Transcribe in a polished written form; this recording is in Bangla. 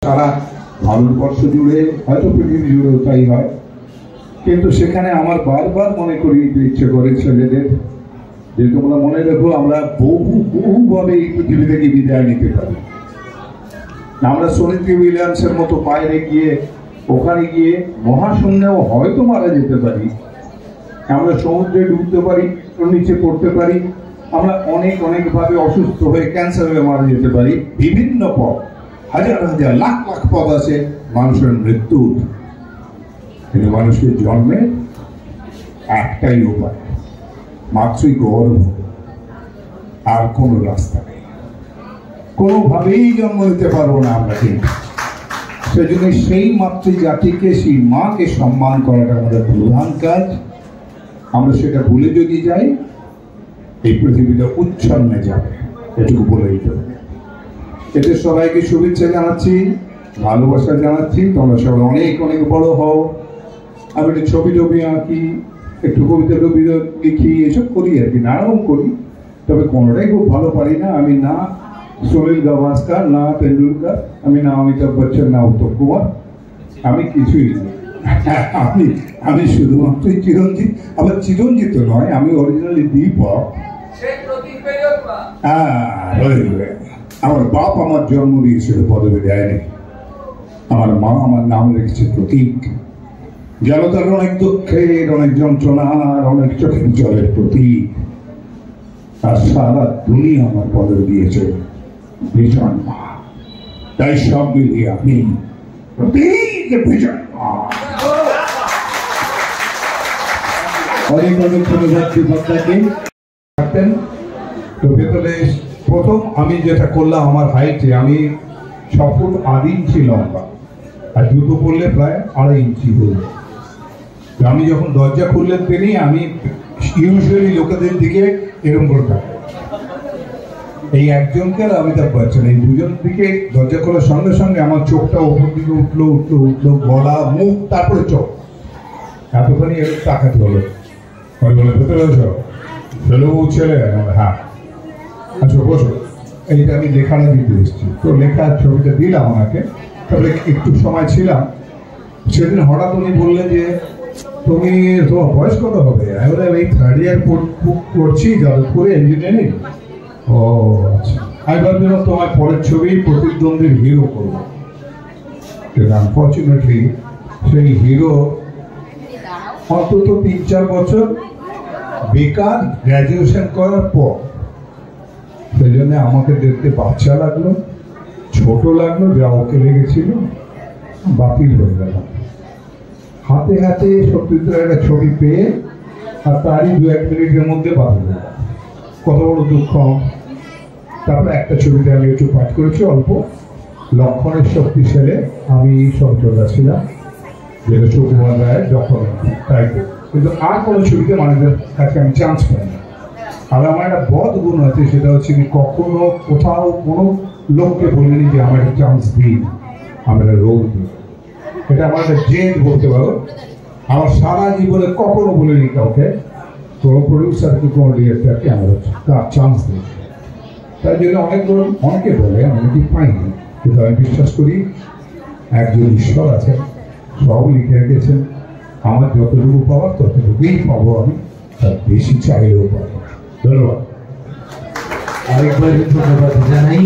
সারা ভারতবর্ষ জুড়ে, হয়তো পৃথিবী জুড়েও তাই হয়। কিন্তু সেখানে আমার বারবার মনে করি ইচ্ছে করে ছেলেদের যে তোমরা মনে রেখো, আমরা বহুভাবে এই পৃথিবী থেকে বিদায় নিতে পারি। আমরা সুনীতি উইলিয়ামসের মতো বাইরে গিয়ে, ওখানে গিয়ে মহাশূন্যেও হয়তো মারা যেতে পারি, আমরা সমুদ্রে ডুবতে পারি, নিচে পড়তে পারি, আমরা অনেক ভাবে অসুস্থ হয়ে ক্যান্সার হয়ে মারা যেতে পারি। বিভিন্ন পথ, হাজার হাজার লাখ লাখ পথ আছে মানুষের মৃত্যুর। কিন্তু মানুষের জন্মের একটাই উপায়, মাতৃ গর্ভ, আর কোনো রাস্তা নেই। কোনোভাবেই জন্ম নিতে পারবো না আমরা। কিন্তু সেজন্য সেই মাতৃ জাতিকে, সেই মাকে সম্মান করাটা আমাদের প্রধান কাজ। আমরা সেটা ভুলে যদি যাই, এই পৃথিবীটা উচ্ছন্নে যাবে, এটুকু বলে দিতে হবে। এতে সবাইকে শুভেচ্ছা জানাচ্ছি, ভালোবাসা জানাচ্ছি। তোমরা সবাই অনেক বড় হও। আমি একটু ছবি টবি আঁকি, একটু কবিতা টবিতা লিখি, এসব করি আর কি, নানারকম করি। তবে কোনোটাই খুব ভালো পারি না। আমি না সুনীল গাভাস্কার, না তেন্ডুলকার, আমি না অমিতাভ বচ্চন, না উত্তম কুমার, আমি কিছুই না। আমি শুধুমাত্র চিরঞ্জিত। আবার চিরঞ্জিত নয়, আমি অরিজিনালি দীপক। আমার বাপ আমার জন্ম দিয়েছিল, পদবী দেয়নি। আমার মা আমার নাম রেখেছে প্রতীক। জনতার অনেক দুঃখের, অনেক যন্ত্রণার, অনেক চোখের জলের প্রতীক। আর সারা দুনিয়া আমার পদবী দিয়েছে ভীষণ মা। তাই সব মিলিয়ে আমি প্রতীক ভীষণ মা। অনেক ধন্যবাদ দীপকদাকে। তো ভেতরে প্রথম আমি যেটা করলাম, আমার হাইটে আমি 6 ফুট 8 ইঞ্চি লম্বা, আর জুতো পরলে প্রায় 2.5 ইঞ্চি হল। আমি যখন দরজা খুললেন তিনি, আমি ইউজুয়ালি লোকেদের দিকে এরকম করে থাকি। এই একজনকে আর অমিতাভ বচ্চন, এই দুজন দিকে দরজা খোলার সঙ্গে সঙ্গে আমার চোখটা ওপর দিকে উঠলো, গলা, মুখ, তারপরে চোখ, এতখানি এরকম তাকাতে হলো। বলে ভেতরে এসো, ছেলে। হ্যাঁ, আচ্ছা বসো। এইটা আমি লেখাটা দিতে এসেছি, তো লেখার ছবিটা দিলাম ওনাকে। তবে একটু সময় ছিলাম, সেদিন হঠাৎ উনি বললেন যে তুমি, তোমার বয়স কত হবে? আমি বললাম এই 3rd ইয়ার করছি যাদবপুরে ইঞ্জিনিয়ারিং। ও আচ্ছা। আমি ভাবছিলাম তোমার পরের ছবি প্রতিদ্বন্দ্বীর হিরো করবো। আনফর্চুনেটলি সেই হিরো অন্তত 3-4 বছর বেকার গ্র্যাজুয়েশন করার পর, সেই জন্য আমাকে দেখতে বাচ্চা লাগলো, ছোট লাগলো, যা ওকে লেগেছিল, বাতিল হয়ে গেল। হাতে হাতে সত্যিকার একটা ছবি পেয়ে, আর তারই 2-1 মিনিটের মধ্যে বাতিল হয়ে গেল। কত বড় দুঃখ। তারপরে একটা ছবিতে আমি একটু পাঠ করেছি অল্প, লক্ষণের শক্তি ছেলে। আমি সহযোগা ছিলাম, যেটা সুকুমার রায়ের যখন তাই। কিন্তু আর কোনো ছবিতে মানুষের কাছে আমি চান্স পাই না। আর আমার একটা বদ গুণ আছে, সেটা হচ্ছে কি কখনো কোথাও কোনো লোককে বলিনি যে আমার একটা চান্স দিন, আমার একটা রোল দিন। এটা আমার একটা জেদ বলতে পারো। আমার সারা জীবনে কখনো বলিনি কাউকে, কোনো প্রডিউসারকে, কোনো ডিরেক্টরকে আমার তার চান্স দিই। তাই জন্য অনেকে বলে, অনেকেই পাইনি। কিন্তু আমি বিশ্বাস করি একজন ঈশ্বর আছেন, সব লিখে রেখেছেন। আমার যতটুকু পাওয়ার ততটুকুই পাবো আমি, তার বেশি চাইলেও পাবো। ধন্যবাদ। আরেকবার ধন্যবাদ জানাই।